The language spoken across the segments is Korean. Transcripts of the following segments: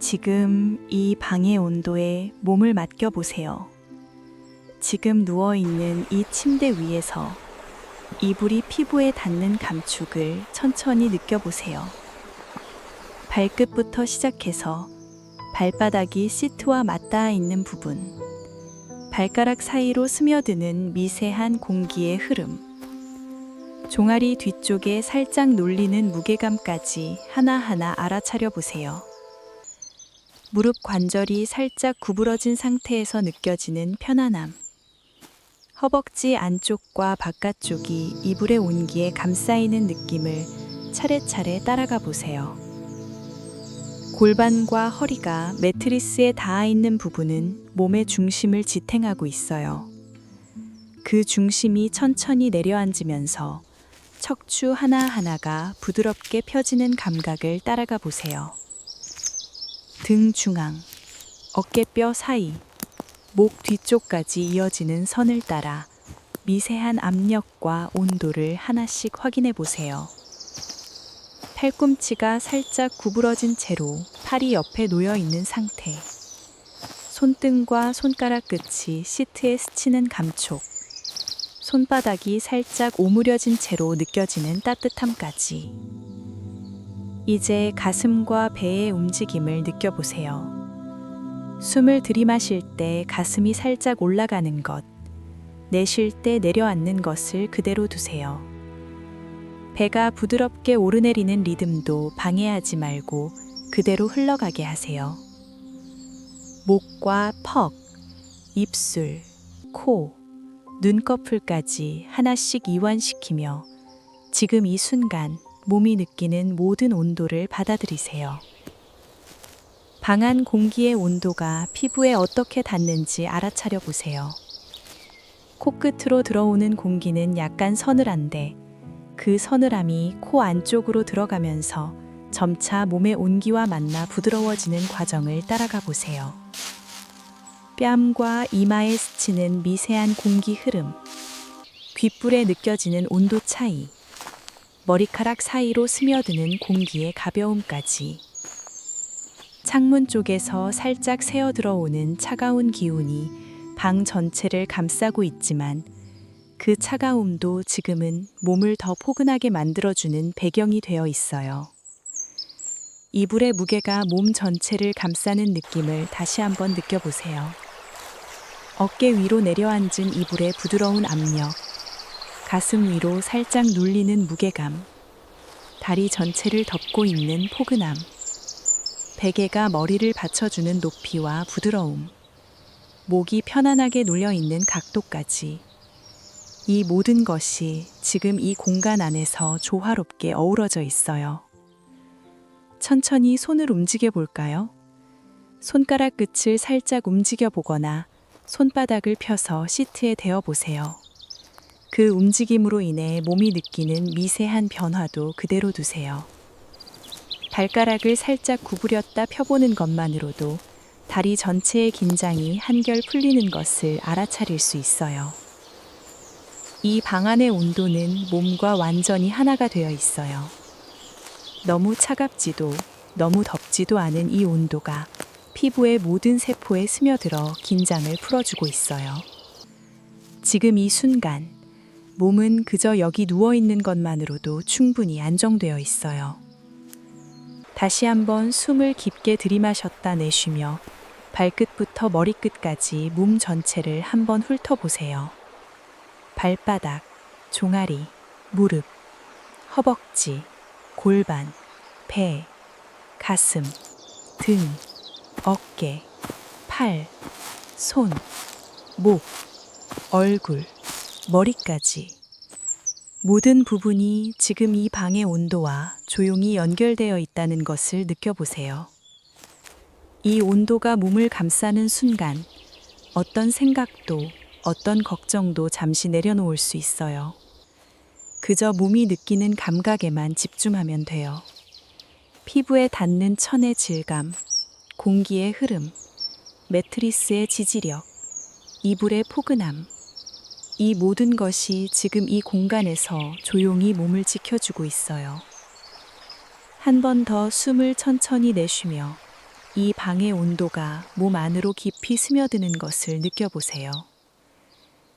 지금 이 방의 온도에 몸을 맡겨보세요. 지금 누워있는 이 침대 위에서 이불이 피부에 닿는 감촉을 천천히 느껴보세요. 발끝부터 시작해서 발바닥이 시트와 맞닿아 있는 부분, 발가락 사이로 스며드는 미세한 공기의 흐름, 종아리 뒤쪽에 살짝 눌리는 무게감까지 하나하나 알아차려 보세요. 무릎 관절이 살짝 구부러진 상태에서 느껴지는 편안함, 허벅지 안쪽과 바깥쪽이 이불의 온기에 감싸이는 느낌을 차례차례 따라가 보세요. 골반과 허리가 매트리스에 닿아 있는 부분은 몸의 중심을 지탱하고 있어요. 그 중심이 천천히 내려앉으면서 척추 하나하나가 부드럽게 펴지는 감각을 따라가 보세요. 등 중앙, 어깨뼈 사이, 목 뒤쪽까지 이어지는 선을 따라 미세한 압력과 온도를 하나씩 확인해 보세요. 팔꿈치가 살짝 구부러진 채로 팔이 옆에 놓여 있는 상태. 손등과 손가락 끝이 시트에 스치는 감촉. 손바닥이 살짝 오므려진 채로 느껴지는 따뜻함까지. 이제 가슴과 배의 움직임을 느껴보세요. 숨을 들이마실 때 가슴이 살짝 올라가는 것, 내쉴 때 내려앉는 것을 그대로 두세요. 배가 부드럽게 오르내리는 리듬도 방해하지 말고 그대로 흘러가게 하세요. 목과 턱, 입술, 코, 눈꺼풀까지 하나씩 이완시키며 지금 이 순간 몸이 느끼는 모든 온도를 받아들이세요. 방 안 공기의 온도가 피부에 어떻게 닿는지 알아차려 보세요. 코끝으로 들어오는 공기는 약간 서늘한데 그 서늘함이 코 안쪽으로 들어가면서 점차 몸의 온기와 만나 부드러워지는 과정을 따라가 보세요. 뺨과 이마에 스치는 미세한 공기 흐름, 귓불에 느껴지는 온도 차이, 머리카락 사이로 스며드는 공기의 가벼움까지. 창문 쪽에서 살짝 새어 들어오는 차가운 기운이 방 전체를 감싸고 있지만 그 차가움도 지금은 몸을 더 포근하게 만들어주는 배경이 되어 있어요. 이불의 무게가 몸 전체를 감싸는 느낌을 다시 한번 느껴보세요. 어깨 위로 내려앉은 이불의 부드러운 압력, 가슴 위로 살짝 눌리는 무게감, 다리 전체를 덮고 있는 포근함, 베개가 머리를 받쳐주는 높이와 부드러움, 목이 편안하게 눌려있는 각도까지. 이 모든 것이 지금 이 공간 안에서 조화롭게 어우러져 있어요. 천천히 손을 움직여 볼까요? 손가락 끝을 살짝 움직여 보거나 손바닥을 펴서 시트에 대어 보세요. 그 움직임으로 인해 몸이 느끼는 미세한 변화도 그대로 두세요. 발가락을 살짝 구부렸다 펴보는 것만으로도 다리 전체의 긴장이 한결 풀리는 것을 알아차릴 수 있어요. 이 방 안의 온도는 몸과 완전히 하나가 되어 있어요. 너무 차갑지도 너무 덥지도 않은 이 온도가 피부의 모든 세포에 스며들어 긴장을 풀어주고 있어요. 지금 이 순간, 몸은 그저 여기 누워있는 것만으로도 충분히 안정되어 있어요. 다시 한번 숨을 깊게 들이마셨다 내쉬며 발끝부터 머리끝까지 몸 전체를 한번 훑어보세요. 발바닥, 종아리, 무릎, 허벅지, 골반, 배, 가슴, 등, 어깨, 팔, 손, 목, 얼굴, 머리까지. 모든 부분이 지금 이 방의 온도와 조용히 연결되어 있다는 것을 느껴보세요. 이 온도가 몸을 감싸는 순간 어떤 생각도 어떤 걱정도 잠시 내려놓을 수 있어요. 그저 몸이 느끼는 감각에만 집중하면 돼요. 피부에 닿는 천의 질감, 공기의 흐름, 매트리스의 지지력, 이불의 포근함, 이 모든 것이 지금 이 공간에서 조용히 몸을 지켜주고 있어요. 한 번 더 숨을 천천히 내쉬며 이 방의 온도가 몸 안으로 깊이 스며드는 것을 느껴보세요.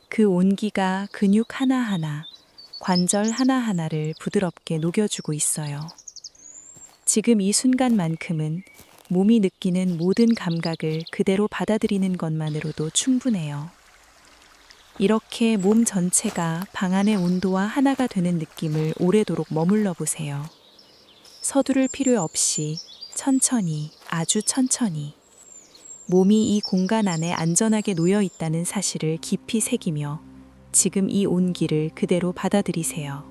그 온기가 근육 하나하나, 관절 하나하나를 부드럽게 녹여주고 있어요. 지금 이 순간만큼은 몸이 느끼는 모든 감각을 그대로 받아들이는 것만으로도 충분해요. 이렇게 몸 전체가 방 안의 온도와 하나가 되는 느낌을 오래도록 머물러 보세요. 서두를 필요 없이 천천히, 아주 천천히 몸이 이 공간 안에 안전하게 놓여 있다는 사실을 깊이 새기며 지금 이 온기를 그대로 받아들이세요.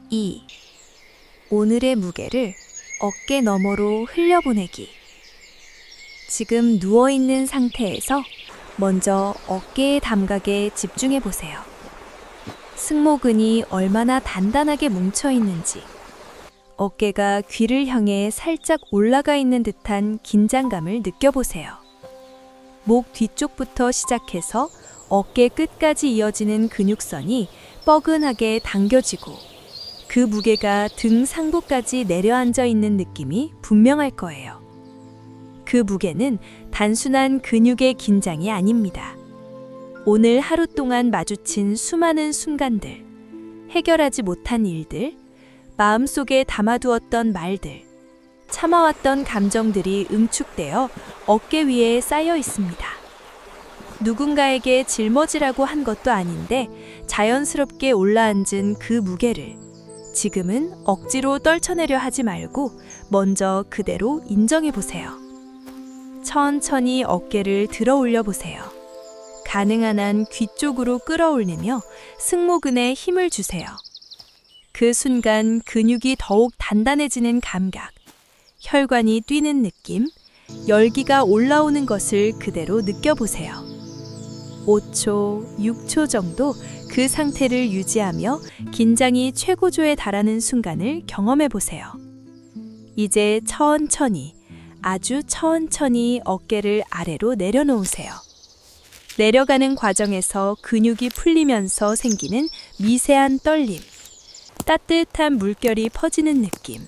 2. 오늘의 무게를 어깨 너머로 흘려보내기. 지금 누워있는 상태에서 먼저 어깨의 감각에 집중해 보세요. 승모근이 얼마나 단단하게 뭉쳐 있는지, 어깨가 귀를 향해 살짝 올라가 있는 듯한 긴장감을 느껴보세요. 목 뒤쪽부터 시작해서 어깨 끝까지 이어지는 근육선이 뻐근하게 당겨지고 그 무게가 등 상부까지 내려앉아 있는 느낌이 분명할 거예요. 그 무게는 단순한 근육의 긴장이 아닙니다. 오늘 하루 동안 마주친 수많은 순간들, 해결하지 못한 일들, 마음속에 담아두었던 말들, 참아왔던 감정들이 응축되어 어깨 위에 쌓여 있습니다. 누군가에게 짊어지라고 한 것도 아닌데 자연스럽게 올라앉은 그 무게를 지금은 억지로 떨쳐내려 하지 말고 먼저 그대로 인정해 보세요. 천천히 어깨를 들어 올려 보세요. 가능한 한 귀 쪽으로 끌어올리며 승모근에 힘을 주세요. 그 순간 근육이 더욱 단단해지는 감각, 혈관이 뛰는 느낌, 열기가 올라오는 것을 그대로 느껴보세요. 5초, 6초 정도 그 상태를 유지하며 긴장이 최고조에 달하는 순간을 경험해 보세요. 이제 천천히, 아주 천천히 어깨를 아래로 내려놓으세요. 내려가는 과정에서 근육이 풀리면서 생기는 미세한 떨림, 따뜻한 물결이 퍼지는 느낌,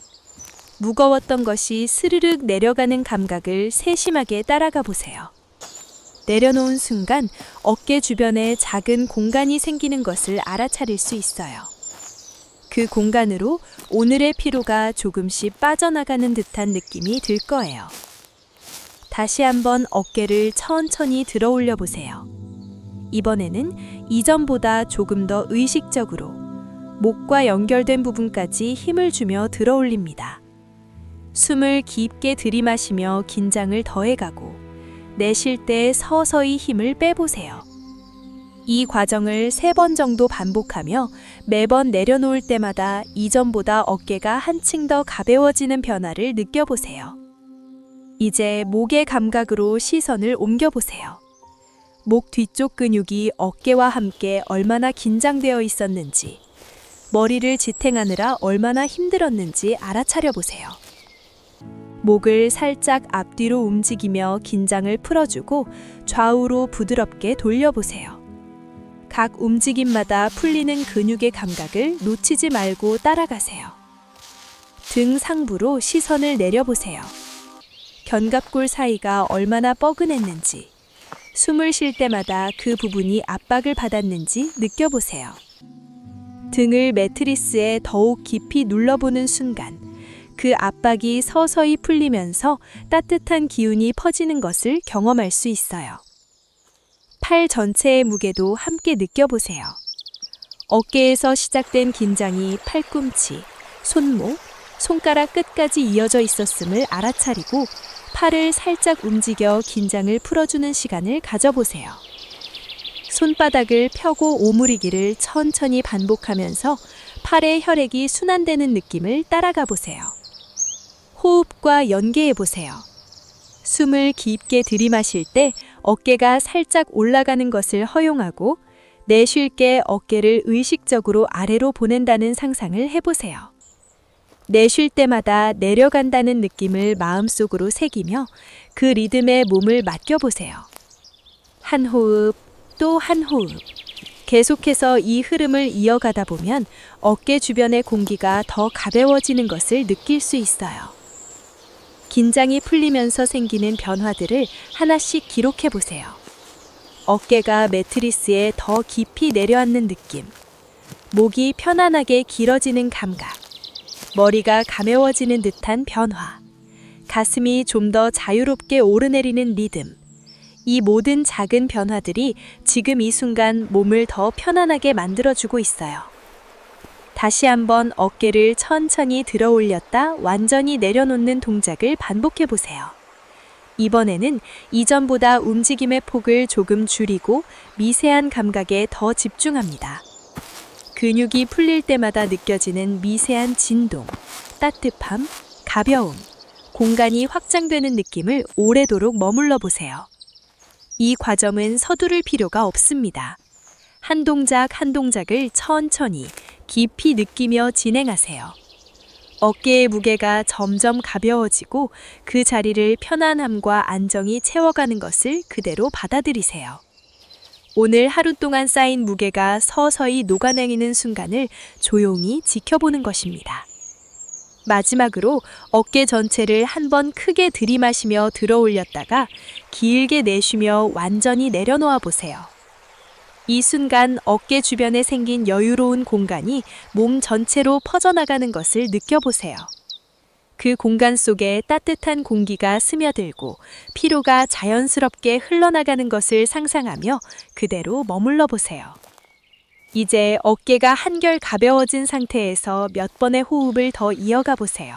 무거웠던 것이 스르륵 내려가는 감각을 세심하게 따라가 보세요. 내려놓은 순간 어깨 주변에 작은 공간이 생기는 것을 알아차릴 수 있어요. 그 공간으로 오늘의 피로가 조금씩 빠져나가는 듯한 느낌이 들 거예요. 다시 한번 어깨를 천천히 들어 올려 보세요. 이번에는 이전보다 조금 더 의식적으로 목과 연결된 부분까지 힘을 주며 들어 올립니다. 숨을 깊게 들이마시며 긴장을 더해가고 내쉴 때 서서히 힘을 빼보세요. 이 과정을 3번 정도 반복하며 매번 내려놓을 때마다 이전보다 어깨가 한층 더 가벼워지는 변화를 느껴보세요. 이제 목의 감각으로 시선을 옮겨보세요. 목 뒤쪽 근육이 어깨와 함께 얼마나 긴장되어 있었는지, 머리를 지탱하느라 얼마나 힘들었는지 알아차려 보세요. 목을 살짝 앞뒤로 움직이며 긴장을 풀어주고 좌우로 부드럽게 돌려보세요. 각 움직임마다 풀리는 근육의 감각을 놓치지 말고 따라가세요. 등 상부로 시선을 내려보세요. 견갑골 사이가 얼마나 뻐근했는지, 숨을 쉴 때마다 그 부분이 압박을 받았는지 느껴보세요. 등을 매트리스에 더욱 깊이 눌러보는 순간 그 압박이 서서히 풀리면서 따뜻한 기운이 퍼지는 것을 경험할 수 있어요. 팔 전체의 무게도 함께 느껴보세요. 어깨에서 시작된 긴장이 팔꿈치, 손목, 손가락 끝까지 이어져 있었음을 알아차리고 팔을 살짝 움직여 긴장을 풀어주는 시간을 가져보세요. 손바닥을 펴고 오므리기를 천천히 반복하면서 팔의 혈액이 순환되는 느낌을 따라가 보세요. 호흡과 연계해 보세요. 숨을 깊게 들이마실 때 어깨가 살짝 올라가는 것을 허용하고 내쉴 때 어깨를 의식적으로 아래로 보낸다는 상상을 해보세요. 내쉴 때마다 내려간다는 느낌을 마음속으로 새기며 그 리듬에 몸을 맡겨보세요. 한 호흡, 또 한 호흡. 계속해서 이 흐름을 이어가다 보면 어깨 주변의 공기가 더 가벼워지는 것을 느낄 수 있어요. 긴장이 풀리면서 생기는 변화들을 하나씩 기록해 보세요. 어깨가 매트리스에 더 깊이 내려앉는 느낌, 목이 편안하게 길어지는 감각, 머리가 가벼워지는 듯한 변화, 가슴이 좀 더 자유롭게 오르내리는 리듬. 이 모든 작은 변화들이 지금 이 순간 몸을 더 편안하게 만들어주고 있어요. 다시 한번 어깨를 천천히 들어 올렸다 완전히 내려놓는 동작을 반복해 보세요. 이번에는 이전보다 움직임의 폭을 조금 줄이고 미세한 감각에 더 집중합니다. 근육이 풀릴 때마다 느껴지는 미세한 진동, 따뜻함, 가벼움, 공간이 확장되는 느낌을 오래도록 머물러 보세요. 이 과정은 서두를 필요가 없습니다. 한 동작 한 동작을 천천히 깊이 느끼며 진행하세요. 어깨의 무게가 점점 가벼워지고 그 자리를 편안함과 안정이 채워가는 것을 그대로 받아들이세요. 오늘 하루 동안 쌓인 무게가 서서히 녹아내리는 순간을 조용히 지켜보는 것입니다. 마지막으로 어깨 전체를 한번 크게 들이마시며 들어 올렸다가 길게 내쉬며 완전히 내려놓아 보세요. 이 순간 어깨 주변에 생긴 여유로운 공간이 몸 전체로 퍼져나가는 것을 느껴보세요. 그 공간 속에 따뜻한 공기가 스며들고 피로가 자연스럽게 흘러나가는 것을 상상하며 그대로 머물러 보세요. 이제 어깨가 한결 가벼워진 상태에서 몇 번의 호흡을 더 이어가 보세요.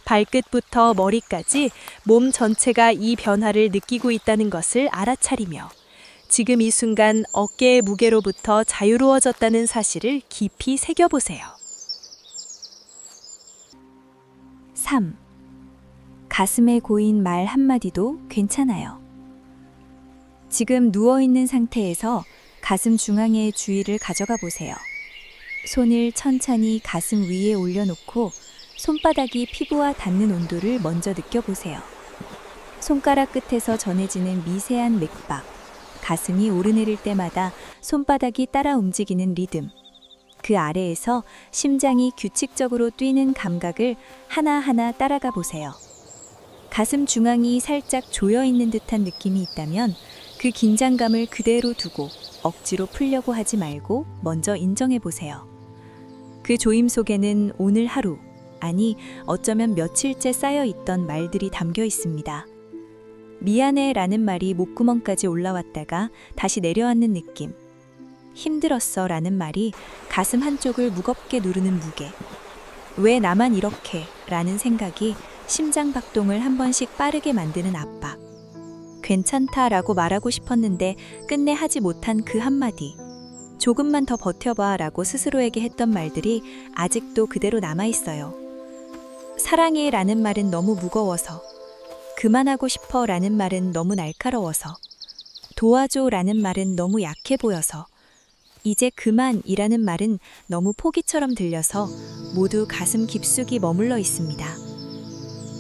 발끝부터 머리까지 몸 전체가 이 변화를 느끼고 있다는 것을 알아차리며 지금 이 순간 어깨의 무게로부터 자유로워졌다는 사실을 깊이 새겨보세요. 3. 가슴에 고인 말 한마디도 괜찮아요. 지금 누워있는 상태에서 가슴 중앙에 주의를 가져가 보세요. 손을 천천히 가슴 위에 올려놓고 손바닥이 피부와 닿는 온도를 먼저 느껴보세요. 손가락 끝에서 전해지는 미세한 맥박, 가슴이 오르내릴 때마다 손바닥이 따라 움직이는 리듬, 그 아래에서 심장이 규칙적으로 뛰는 감각을 하나하나 따라가 보세요. 가슴 중앙이 살짝 조여있는 듯한 느낌이 있다면 그 긴장감을 그대로 두고 억지로 풀려고 하지 말고 먼저 인정해 보세요. 그 조임 속에는 오늘 하루, 아니 어쩌면 며칠째 쌓여있던 말들이 담겨 있습니다. 미안해 라는 말이 목구멍까지 올라왔다가 다시 내려앉는 느낌. 힘들었어 라는 말이 가슴 한쪽을 무겁게 누르는 무게. 왜 나만 이렇게 라는 생각이 심장 박동을 한 번씩 빠르게 만드는 압박. 괜찮다 라고 말하고 싶었는데 끝내 하지 못한 그 한마디. 조금만 더 버텨봐 라고 스스로에게 했던 말들이 아직도 그대로 남아있어요. 사랑해 라는 말은 너무 무거워서, 그만하고 싶어 라는 말은 너무 날카로워서, 도와줘 라는 말은 너무 약해 보여서, 이제 그만이라는 말은 너무 포기처럼 들려서 모두 가슴 깊숙이 머물러 있습니다.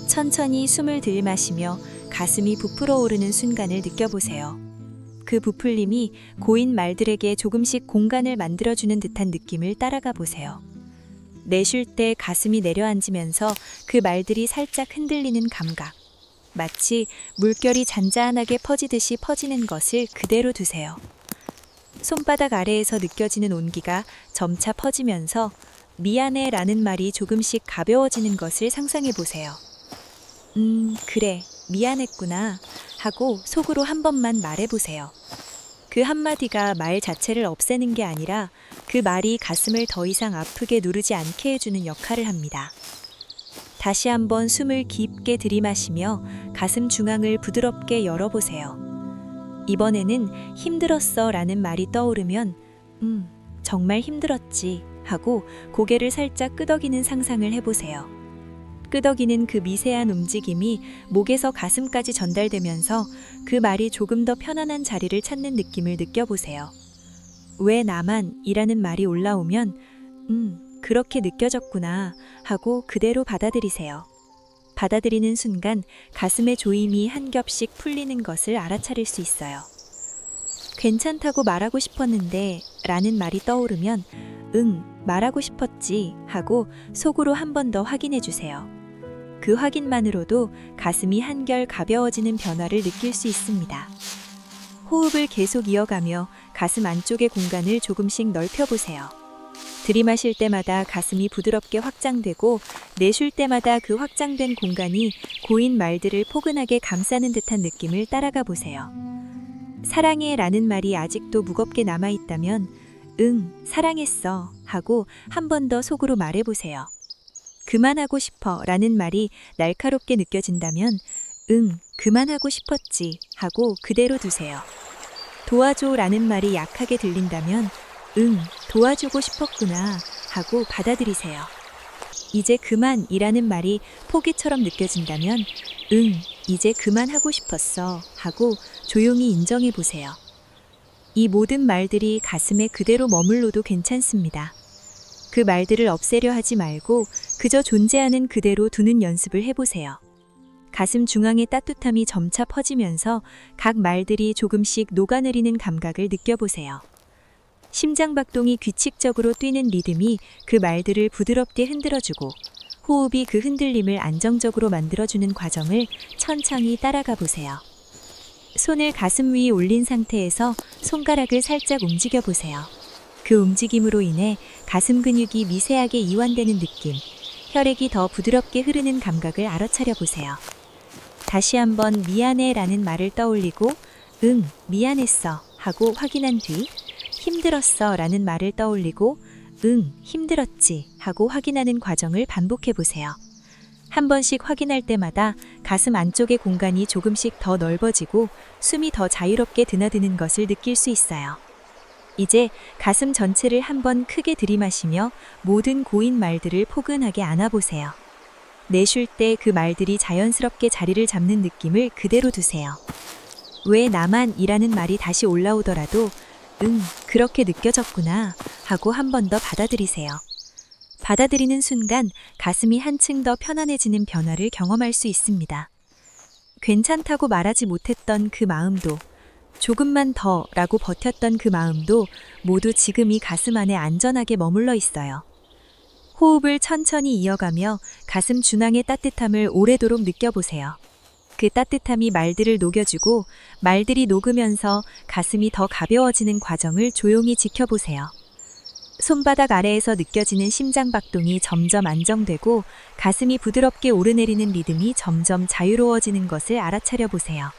천천히 숨을 들이마시며 가슴이 부풀어 오르는 순간을 느껴보세요. 그 부풀림이 고인 말들에게 조금씩 공간을 만들어주는 듯한 느낌을 따라가 보세요. 내쉴 때 가슴이 내려앉으면서 그 말들이 살짝 흔들리는 감각. 마치 물결이 잔잔하게 퍼지듯이 퍼지는 것을 그대로 두세요. 손바닥 아래에서 느껴지는 온기가 점차 퍼지면서 미안해 라는 말이 조금씩 가벼워지는 것을 상상해 보세요. 그래, 미안했구나 하고 속으로 한 번만 말해보세요. 그 한마디가 말 자체를 없애는 게 아니라 그 말이 가슴을 더 이상 아프게 누르지 않게 해주는 역할을 합니다. 다시 한번 숨을 깊게 들이마시며 가슴 중앙을 부드럽게 열어보세요. 이번에는 힘들었어 라는 말이 떠오르면 정말 힘들었지 하고 고개를 살짝 끄덕이는 상상을 해보세요. 끄덕이는 그 미세한 움직임이 목에서 가슴까지 전달되면서 그 말이 조금 더 편안한 자리를 찾는 느낌을 느껴보세요. 왜 나만 이라는 말이 올라오면 그렇게 느껴졌구나 하고 그대로 받아들이세요. 받아들이는 순간 가슴의 조임이 한 겹씩 풀리는 것을 알아차릴 수 있어요. 괜찮다고 말하고 싶었는데 라는 말이 떠오르면 말하고 싶었지 하고 속으로 한 번 더 확인해 주세요. 그 확인만으로도 가슴이 한결 가벼워지는 변화를 느낄 수 있습니다. 호흡을 계속 이어가며 가슴 안쪽의 공간을 조금씩 넓혀보세요. 들이마실 때마다 가슴이 부드럽게 확장되고 내쉴 때마다 그 확장된 공간이 고인 말들을 포근하게 감싸는 듯한 느낌을 따라가 보세요. 사랑해 라는 말이 아직도 무겁게 남아있다면 응, 사랑했어 하고 한 번 더 속으로 말해보세요. 그만하고 싶어 라는 말이 날카롭게 느껴진다면 응, 그만하고 싶었지 하고 그대로 두세요. 도와줘 라는 말이 약하게 들린다면 응, 도와주고 싶었구나 하고 받아들이세요. 이제 그만이라는 말이 포기처럼 느껴진다면 응, 이제 그만하고 싶었어 하고 조용히 인정해 보세요. 이 모든 말들이 가슴에 그대로 머물러도 괜찮습니다. 그 말들을 없애려 하지 말고 그저 존재하는 그대로 두는 연습을 해보세요. 가슴 중앙의 따뜻함이 점차 퍼지면서 각 말들이 조금씩 녹아내리는 감각을 느껴보세요. 심장박동이 규칙적으로 뛰는 리듬이 그 말들을 부드럽게 흔들어주고 호흡이 그 흔들림을 안정적으로 만들어주는 과정을 천천히 따라가 보세요. 손을 가슴 위에 올린 상태에서 손가락을 살짝 움직여 보세요. 그 움직임으로 인해 가슴 근육이 미세하게 이완되는 느낌, 혈액이 더 부드럽게 흐르는 감각을 알아차려 보세요. 다시 한번 미안해 라는 말을 떠올리고 응, 미안했어 하고 확인한 뒤 힘들었어 라는 말을 떠올리고 응, 힘들었지 하고 확인하는 과정을 반복해 보세요. 한 번씩 확인할 때마다 가슴 안쪽의 공간이 조금씩 더 넓어지고 숨이 더 자유롭게 드나드는 것을 느낄 수 있어요. 이제 가슴 전체를 한번 크게 들이마시며 모든 고인 말들을 포근하게 안아보세요. 내쉴 때 그 말들이 자연스럽게 자리를 잡는 느낌을 그대로 두세요. 왜 나만 이라는 말이 다시 올라오더라도 응, 그렇게 느껴졌구나 하고 한 번 더 받아들이세요. 받아들이는 순간 가슴이 한층 더 편안해지는 변화를 경험할 수 있습니다. 괜찮다고 말하지 못했던 그 마음도 조금만 더 라고 버텼던 그 마음도 모두 지금 이 가슴 안에 안전하게 머물러 있어요. 호흡을 천천히 이어가며 가슴 중앙의 따뜻함을 오래도록 느껴보세요. 그 따뜻함이 말들을 녹여주고 말들이 녹으면서 가슴이 더 가벼워지는 과정을 조용히 지켜보세요. 손바닥 아래에서 느껴지는 심장박동이 점점 안정되고 가슴이 부드럽게 오르내리는 리듬이 점점 자유로워지는 것을 알아차려 보세요.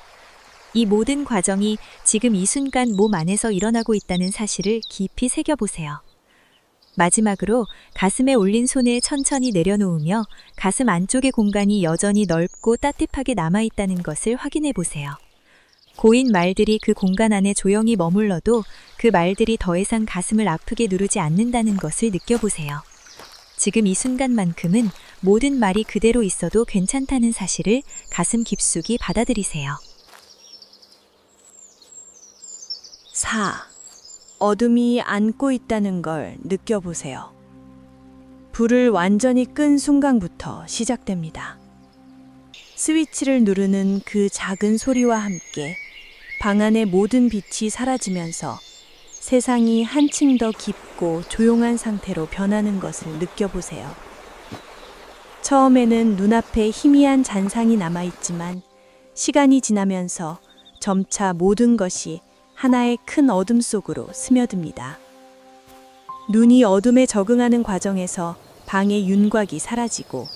이 모든 과정이 지금 이 순간 몸 안에서 일어나고 있다는 사실을 깊이 새겨보세요. 마지막으로 가슴에 올린 손을 천천히 내려놓으며 가슴 안쪽의 공간이 여전히 넓고 따뜻하게 남아있다는 것을 확인해 보세요. 고인 말들이 그 공간 안에 조용히 머물러도 그 말들이 더 이상 가슴을 아프게 누르지 않는다는 것을 느껴보세요. 지금 이 순간만큼은 모든 말이 그대로 있어도 괜찮다는 사실을 가슴 깊숙이 받아들이세요. 4. 어둠이 안고 있다는 걸 느껴보세요. 불을 완전히 끈 순간부터 시작됩니다. 스위치를 누르는 그 작은 소리와 함께 방 안의 모든 빛이 사라지면서 세상이 한층 더 깊고 조용한 상태로 변하는 것을 느껴보세요. 처음에는 눈앞에 희미한 잔상이 남아있지만 시간이 지나면서 점차 모든 것이 하나의 큰 어둠 속으로 스며듭니다. 눈이 어둠에 적응하는 과정에서 방의 윤곽이 사라지고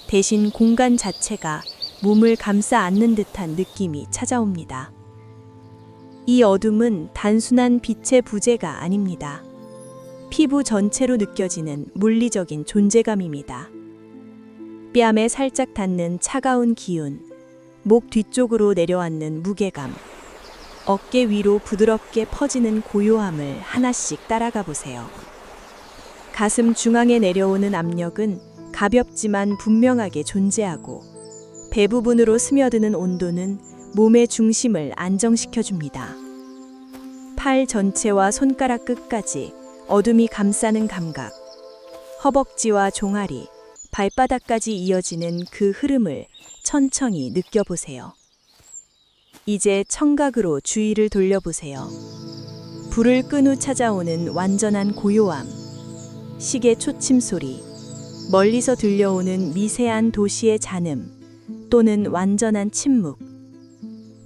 대신 공간 자체가 몸을 감싸 안는 듯한 느낌이 찾아옵니다. 이 어둠은 단순한 빛의 부재가 아닙니다. 피부 전체로 느껴지는 물리적인 존재감입니다. 뺨에 살짝 닿는 차가운 기운, 목 뒤쪽으로 내려앉는 무게감, 어깨 위로 부드럽게 퍼지는 고요함을 하나씩 따라가 보세요. 가슴 중앙에 내려오는 압력은 가볍지만 분명하게 존재하고 배 부분으로 스며드는 온도는 몸의 중심을 안정시켜줍니다. 팔 전체와 손가락 끝까지 어둠이 감싸는 감각, 허벅지와 종아리, 발바닥까지 이어지는 그 흐름을 천천히 느껴보세요. 이제 청각으로 주의를 돌려보세요. 불을 끈 후 찾아오는 완전한 고요함, 시계 초침 소리, 멀리서 들려오는 미세한 도시의 잔음 또는 완전한 침묵.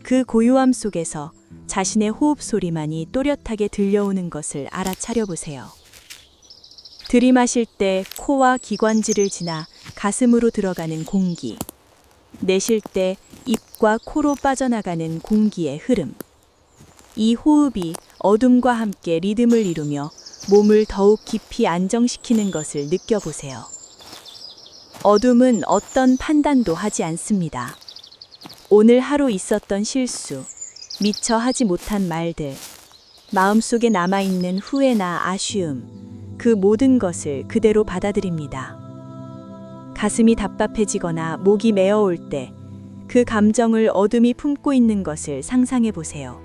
그 고요함 속에서 자신의 호흡 소리만이 또렷하게 들려오는 것을 알아차려 보세요. 들이마실 때 코와 기관지를 지나 가슴으로 들어가는 공기. 내쉴 때 입과 코로 빠져나가는 공기의 흐름. 이 호흡이 어둠과 함께 리듬을 이루며 몸을 더욱 깊이 안정시키는 것을 느껴보세요. 어둠은 어떤 판단도 하지 않습니다. 오늘 하루 있었던 실수, 미처 하지 못한 말들, 마음속에 남아있는 후회나 아쉬움, 그 모든 것을 그대로 받아들입니다. 가슴이 답답해지거나 목이 메어올 때 그 감정을 어둠이 품고 있는 것을 상상해 보세요.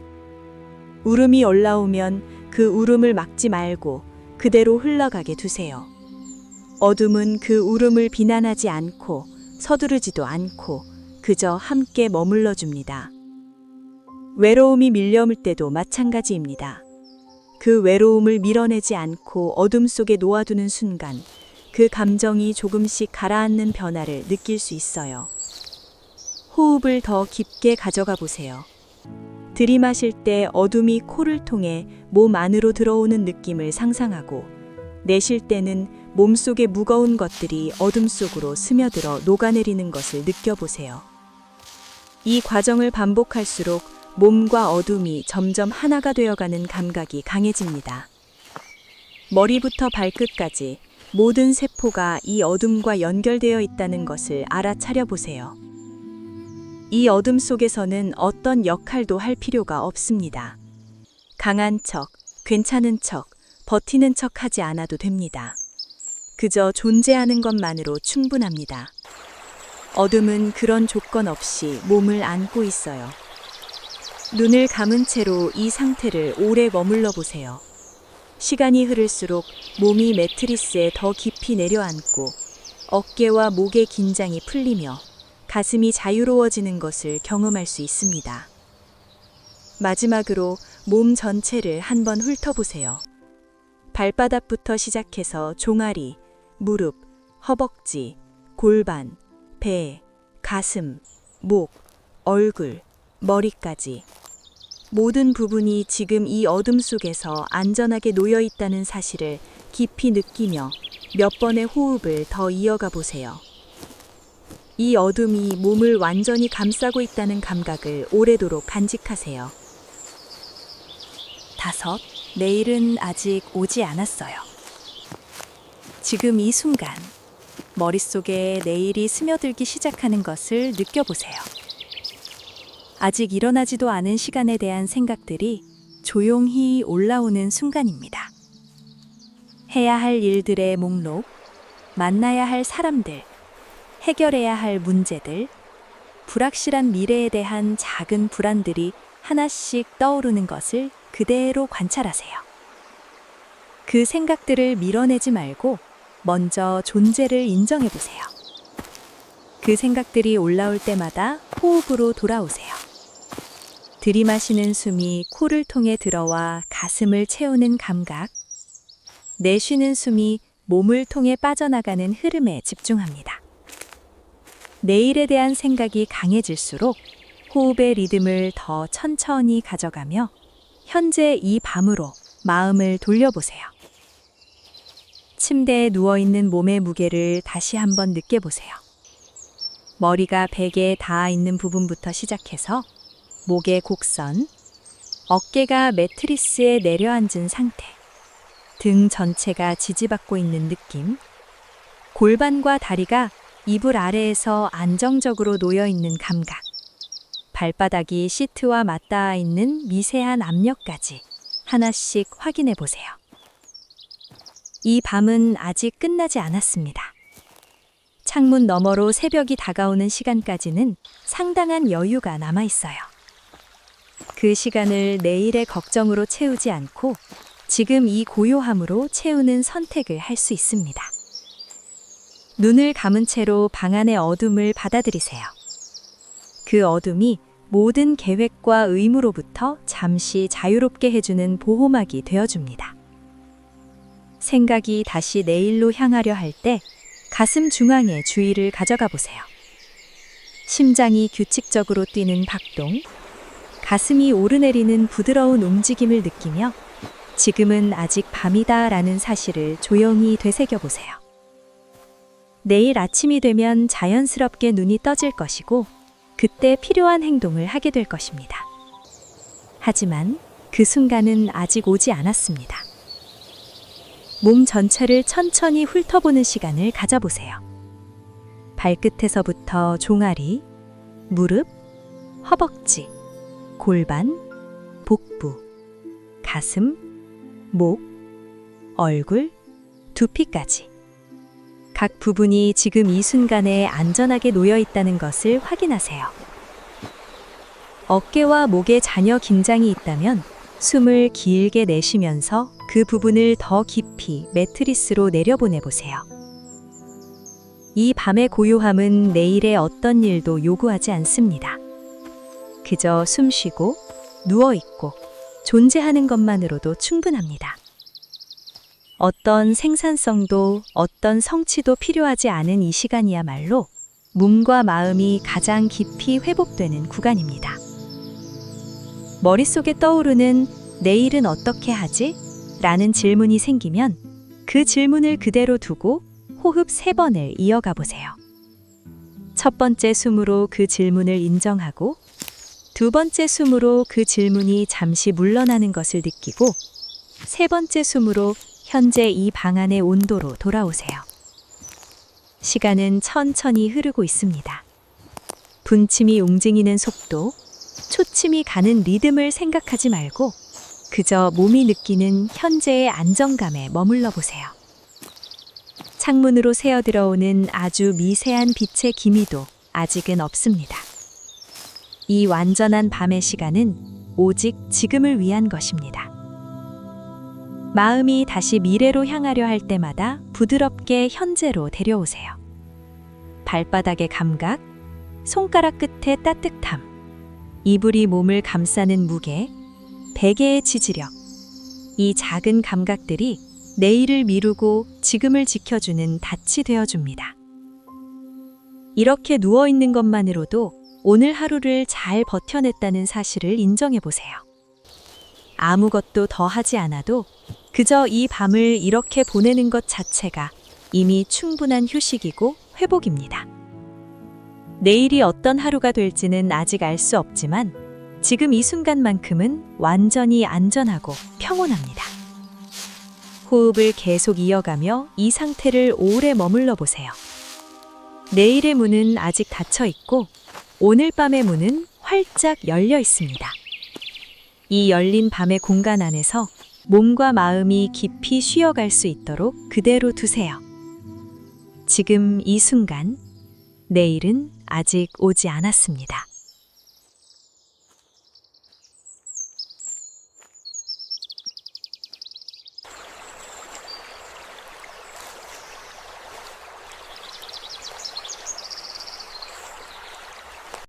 울음이 올라오면 그 울음을 막지 말고 그대로 흘러가게 두세요. 어둠은 그 울음을 비난하지 않고 서두르지도 않고 그저 함께 머물러 줍니다. 외로움이 밀려올 때도 마찬가지입니다. 그 외로움을 밀어내지 않고 어둠 속에 놓아두는 순간 그 감정이 조금씩 가라앉는 변화를 느낄 수 있어요. 호흡을 더 깊게 가져가 보세요. 들이마실 때 어둠이 코를 통해 몸 안으로 들어오는 느낌을 상상하고 내쉴 때는 몸속의 무거운 것들이 어둠 속으로 스며들어 녹아내리는 것을 느껴보세요. 이 과정을 반복할수록 몸과 어둠이 점점 하나가 되어가는 감각이 강해집니다. 머리부터 발끝까지 모든 세포가 이 어둠과 연결되어 있다는 것을 알아차려 보세요. 이 어둠 속에서는 어떤 역할도 할 필요가 없습니다. 강한 척, 괜찮은 척, 버티는 척 하지 않아도 됩니다. 그저 존재하는 것만으로 충분합니다. 어둠은 그런 조건 없이 몸을 안고 있어요. 눈을 감은 채로 이 상태를 오래 머물러 보세요. 시간이 흐를수록 몸이 매트리스에 더 깊이 내려앉고 어깨와 목의 긴장이 풀리며 가슴이 자유로워지는 것을 경험할 수 있습니다. 마지막으로 몸 전체를 한번 훑어보세요. 발바닥부터 시작해서 종아리, 무릎, 허벅지, 골반, 배, 가슴, 목, 얼굴, 머리까지 모든 부분이 지금 이 어둠 속에서 안전하게 놓여 있다는 사실을 깊이 느끼며 몇 번의 호흡을 더 이어가 보세요. 이 어둠이 몸을 완전히 감싸고 있다는 감각을 오래도록 간직하세요. 5. 내일은 아직 오지 않았어요. 지금 이 순간 머릿속에 내일이 스며들기 시작하는 것을 느껴보세요. 아직 일어나지도 않은 시간에 대한 생각들이 조용히 올라오는 순간입니다. 해야 할 일들의 목록, 만나야 할 사람들, 해결해야 할 문제들, 불확실한 미래에 대한 작은 불안들이 하나씩 떠오르는 것을 그대로 관찰하세요. 그 생각들을 밀어내지 말고 먼저 존재를 인정해 보세요. 그 생각들이 올라올 때마다 호흡으로 돌아오세요. 들이마시는 숨이 코를 통해 들어와 가슴을 채우는 감각, 내쉬는 숨이 몸을 통해 빠져나가는 흐름에 집중합니다. 내일에 대한 생각이 강해질수록 호흡의 리듬을 더 천천히 가져가며 현재 이 밤으로 마음을 돌려보세요. 침대에 누워있는 몸의 무게를 다시 한번 느껴보세요. 머리가 베개에 닿아 있는 부분부터 시작해서 목의 곡선, 어깨가 매트리스에 내려앉은 상태, 등 전체가 지지받고 있는 느낌, 골반과 다리가 이불 아래에서 안정적으로 놓여 있는 감각, 발바닥이 시트와 맞닿아 있는 미세한 압력까지 하나씩 확인해 보세요. 이 밤은 아직 끝나지 않았습니다. 창문 너머로 새벽이 다가오는 시간까지는 상당한 여유가 남아 있어요. 그 시간을 내일의 걱정으로 채우지 않고 지금 이 고요함으로 채우는 선택을 할 수 있습니다. 눈을 감은 채로 방 안의 어둠을 받아들이세요. 그 어둠이 모든 계획과 의무로부터 잠시 자유롭게 해주는 보호막이 되어줍니다. 생각이 다시 내일로 향하려 할 때 가슴 중앙에 주의를 가져가 보세요. 심장이 규칙적으로 뛰는 박동, 가슴이 오르내리는 부드러운 움직임을 느끼며 지금은 아직 밤이다라는 사실을 조용히 되새겨 보세요. 내일 아침이 되면 자연스럽게 눈이 떠질 것이고 그때 필요한 행동을 하게 될 것입니다. 하지만 그 순간은 아직 오지 않았습니다. 몸 전체를 천천히 훑어보는 시간을 가져보세요. 발끝에서부터 종아리, 무릎, 허벅지, 골반, 복부, 가슴, 목, 얼굴, 두피까지. 각 부분이 지금 이 순간에 안전하게 놓여 있다는 것을 확인하세요. 어깨와 목에 잔여 긴장이 있다면 숨을 길게 내쉬면서 그 부분을 더 깊이 매트리스로 내려보내 보세요. 이 밤의 고요함은 내일의 어떤 일도 요구하지 않습니다. 그저 숨 쉬고 누워있고 존재하는 것만으로도 충분합니다. 어떤 생산성도 어떤 성취도 필요하지 않은 이 시간이야말로 몸과 마음이 가장 깊이 회복되는 구간입니다. 머릿속에 떠오르는 내일은 어떻게 하지? 라는 질문이 생기면 그 질문을 그대로 두고 호흡 3번을 이어가 보세요. 첫 번째 숨으로 그 질문을 인정하고 두 번째 숨으로 그 질문이 잠시 물러나는 것을 느끼고 세 번째 숨으로 현재 이 방 안의 온도로 돌아오세요. 시간은 천천히 흐르고 있습니다. 분침이 웅징이는 속도, 초침이 가는 리듬을 생각하지 말고 그저 몸이 느끼는 현재의 안정감에 머물러 보세요. 창문으로 새어 들어오는 아주 미세한 빛의 기미도 아직은 없습니다. 이 완전한 밤의 시간은 오직 지금을 위한 것입니다. 마음이 다시 미래로 향하려 할 때마다 부드럽게 현재로 데려오세요. 발바닥의 감각, 손가락 끝의 따뜻함, 이불이 몸을 감싸는 무게, 베개의 지지력, 이 작은 감각들이 내일을 미루고 지금을 지켜주는 닻이 되어줍니다. 이렇게 누워있는 것만으로도 오늘 하루를 잘 버텨냈다는 사실을 인정해 보세요. 아무것도 더 하지 않아도 그저 이 밤을 이렇게 보내는 것 자체가 이미 충분한 휴식이고 회복입니다. 내일이 어떤 하루가 될지는 아직 알 수 없지만 지금 이 순간만큼은 완전히 안전하고 평온합니다. 호흡을 계속 이어가며 이 상태를 오래 머물러 보세요. 내일의 문은 아직 닫혀 있고 오늘 밤의 문은 활짝 열려 있습니다. 이 열린 밤의 공간 안에서 몸과 마음이 깊이 쉬어갈 수 있도록 그대로 두세요. 지금 이 순간, 내일은 아직 오지 않았습니다.